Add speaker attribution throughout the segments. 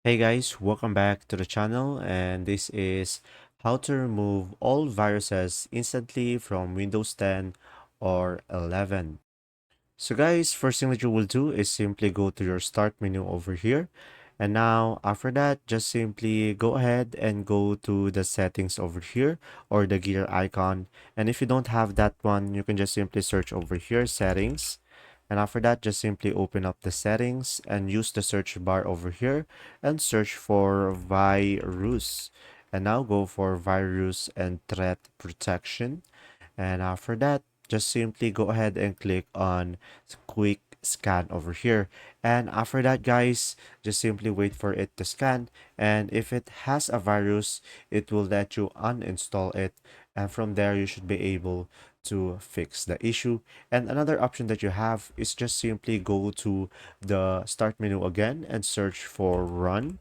Speaker 1: Hey guys, welcome back to the channel, and this is how to remove all viruses instantly from Windows 10 or 11. So guys, first thing that you will do is simply go to your start menu over here. And now after that, just simply go ahead and go to the settings over here or the gear icon. And if you don't have that one, you can just simply search over here, settings. And after that, just simply open up the settings and use the search bar over here and search for virus. And now go for virus and threat protection. And after that, just simply go ahead and click on quick scan over here. And after that, guys, just simply wait for it to scan. And if it has a virus, it will let you uninstall it. And from there, you should be able to fix the issue. And another option that you have is just simply go to the start menu again and search for run.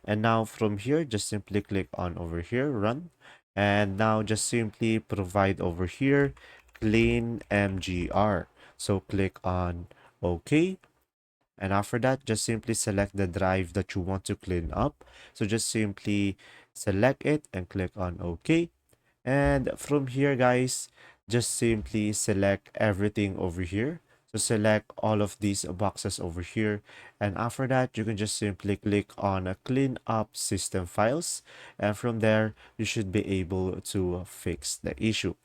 Speaker 1: And now from here, just simply click on over here, run. And now just simply provide over here clean mgr. So click on OK. And after that, just simply select the drive that you want to clean up. So just simply select it and click on OK. And from here, guys, just simply select everything over here. So select all of these boxes over here. And after that, you can just simply click on clean up system files. And from there, you should be able to fix the issue.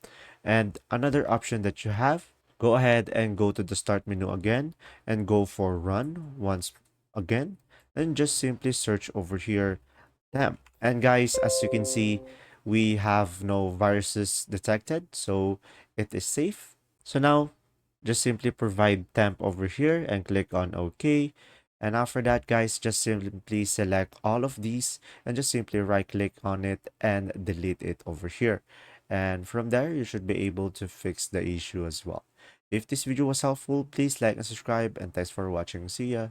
Speaker 1: And another option that you have, go ahead and go to the start menu again and go for run once again. And just simply search over here temp. And guys, as you can see, we have no viruses detected, so it is safe. So now, just simply provide temp over here and click on OK. And after that, guys, just simply select all of these and just simply right click on it and delete it over here. And from there, you should be able to fix the issue as well. If this video was helpful, please like and subscribe, and thanks for watching. See ya.